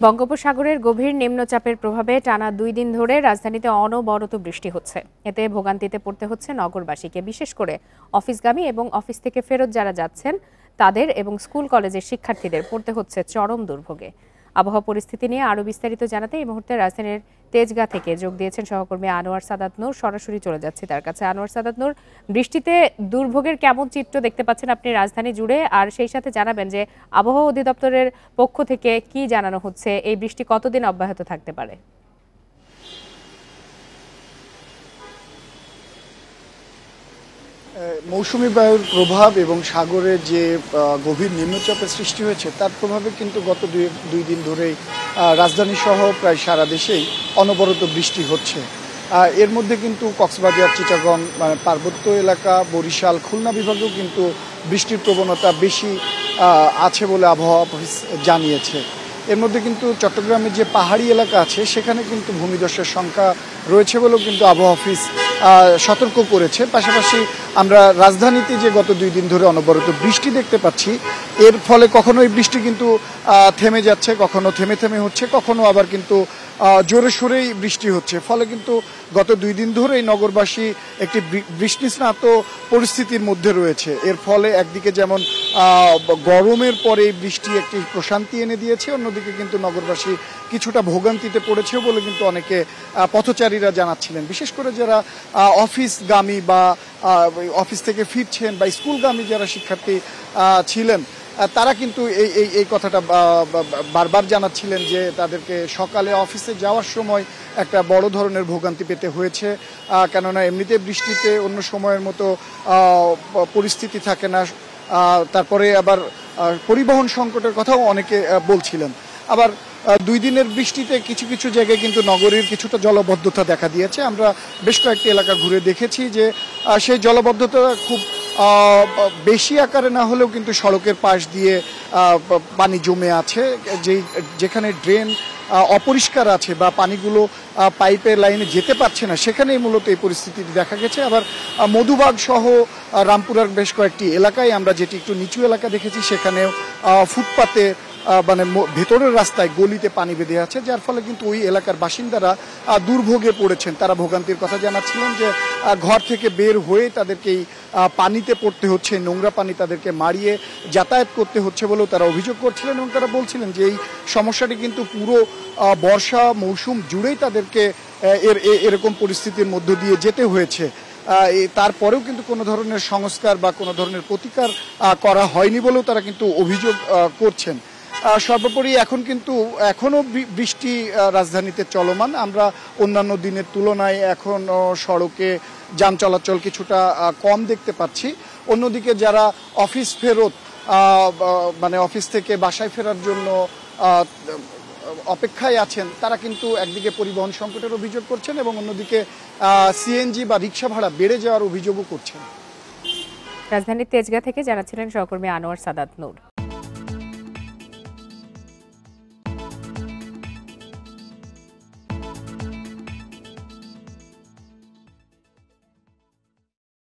বঙ্গোপসাগরের গভীর নিম্নচাপের প্রভাবে টানা ২ দিন ধরে রাজধানীতে অনবরত বৃষ্টি হচ্ছে। এতে ভোগান্তিতে পড়তে হচ্ছে নগরবাসীকে, বিশেষ করে অফিসগামী এবং অফিস থেকে ফেরত যারা যাচ্ছেন তাদের এবং স্কুল কলেজের শিক্ষার্থীদের পড়তে হচ্ছে চরম দুর্ভোগে। আবহাওয়া পরিস্থিতি নিয়ে আরও বিস্তারিত জানাতে এই মুহূর্তে রাজধানীর তেজগাঁ থেকে যোগ দিয়েছেন সহকর্মী আনোয়ার সাদাত নূর। সরাসরি চলে যাচ্ছি তার কাছে। আনোয়ার সাদাত নূর, বৃষ্টিতে দুর্ভোগের কেমন চিত্র দেখতে পাচ্ছেন আপনি রাজধানী জুড়ে, আর সেই সাথে জানাবেন যে আবহাওয়া অধিদপ্তরের পক্ষ থেকে কি জানানো হচ্ছে, এই বৃষ্টি কতদিন অব্যাহত থাকতে পারে? মৌসুমী বায়ুর প্রভাব এবং সাগরে যে গভীর নিম্নচাপের সৃষ্টি হয়েছে তার প্রভাবে কিন্তু গত দুই দিন ধরেই রাজধানী সহ প্রায় সারা দেশেই অনবরত বৃষ্টি হচ্ছে। এর মধ্যে কিন্তু কক্সবাজার, চিটাগং, পার্বত্য এলাকা, বরিশাল, খুলনা বিভাগেও কিন্তু বৃষ্টির প্রবণতা বেশি আছে বলে আবহাওয়া অফিস জানিয়েছে। এর মধ্যে কিন্তু চট্টগ্রামের যে পাহাড়ি এলাকা আছে সেখানে কিন্তু ভূমিধসের সংখ্যা রয়েছে বলেও কিন্তু আবহাওয়া অফিস সতর্ক করেছে। পাশাপাশি আমরা রাজধানীতে যে গত 2 দিন ধরে অনবরত বৃষ্টি দেখতে পাচ্ছি, এর ফলে কখনো এই বৃষ্টি কিন্তু থেমে যাচ্ছে, কখনো থেমে থেমে হচ্ছে, কখনো আবার কিন্তু জোরে সোরেই বৃষ্টি হচ্ছে। ফলে কিন্তু গত 2 দিন ধরেই নগরবাসী একটি বৃষ্টিস্নাত পরিস্থিতির মধ্যে রয়েছে। এর ফলে একদিকে যেমন গরমের পরে বৃষ্টি একটি প্রশান্তি এনে দিয়েছে, অন্যদিকে কিন্তু নগরবাসী কিছুটা ভোগান্তিতে পড়েছে বলে কিন্তু অনেকে পথচারীরা জানাচ্ছিলেন। বিশেষ করে যারা অফিসগামী বা অফিস থেকে ফিরছেন বা স্কুলগামী যারা শিক্ষার্থী ছিলেন, তারা কিন্তু এই কথাটা বারবার জানাচ্ছিলেন যে তাদেরকে সকালে অফিসে যাওয়ার সময় একটা বড় ধরনের ভোগান্তি পেতে হয়েছে। কেননা এমনিতে বৃষ্টিতে অন্য সময়ের মতো পরিস্থিতি থাকে না। তারপরে আবার পরিবহন সংকটের কথাও অনেকে বলছিলেন। আবার 2 দিনের বৃষ্টিতে কিছু কিছু জায়গায় কিন্তু নগরীর কিছুটা জলবদ্ধতা দেখা দিয়েছে। আমরা বেশ কয়েকটি এলাকা ঘুরে দেখেছি যে সেই জলবদ্ধতা খুব বেশি আকারে না হলেও কিন্তু সড়কের পাশ দিয়ে পানি জমে আছে। যেখানে ড্রেন অপরিষ্কার আছে বা পানিগুলো পাইপের লাইনে যেতে পারছে না, সেখানেই মূলত এই পরিস্থিতি দেখা গেছে। আবার মধুবাগ সহ রামপুরার বেশ কয়েকটি এলাকায় আমরা যেটি একটু নিচু এলাকা দেখেছি, সেখানেও ফুটপাতে ভেতরের রাস্তায় গলিতে পানি বেঁধে আছে, যার ফলে কিন্তু ওই এলাকার বাসিন্দারা দুর্ভোগে পড়েছেন। তারা ভোগান্তির কথা জানাচ্ছিলেন যে ঘর থেকে বের হয়ে তাদেরকেই পানিতে পড়তে হচ্ছে, নোংরা পানি তাদেরকে মারিয়ে যাতায়াত করতে হচ্ছে বলেও তারা অভিযোগ করছিলেন। এবং তারা বলছিলেন যে এই সমস্যাটি কিন্তু পুরো বর্ষা মৌসুম জুড়েই তাদেরকে এরকম পরিস্থিতির মধ্য দিয়ে যেতে হয়েছে। তারপরেও কিন্তু কোনো ধরনের সংস্কার বা কোনো ধরনের প্রতিকার করা হয়নি বলেও তারা কিন্তু অভিযোগ করছেন। সর্বোপরি এখনো বৃষ্টি রাজধানীতে চলমান। আমরা অন্যান্য দিনের তুলনায় এখন সড়কে যান চলাচল কিছুটা কম দেখতে পাচ্ছি। অন্যদিকে যারা অফিস ফেরত অফিস থেকে বাসায় ফেরার জন্য অপেক্ষায় আছেন, তারা কিন্তু একদিকে পরিবহন সংকটের অভিযোগ করছেন এবং অন্যদিকে সিএনজি বা রিক্সা ভাড়া বেড়ে যাওয়ার অভিযোগও করছেন। রাজধানীর তেজগাঁ থেকে জানাচ্ছিলেন সহকর্মী আনোয়ার সাদাত নূর।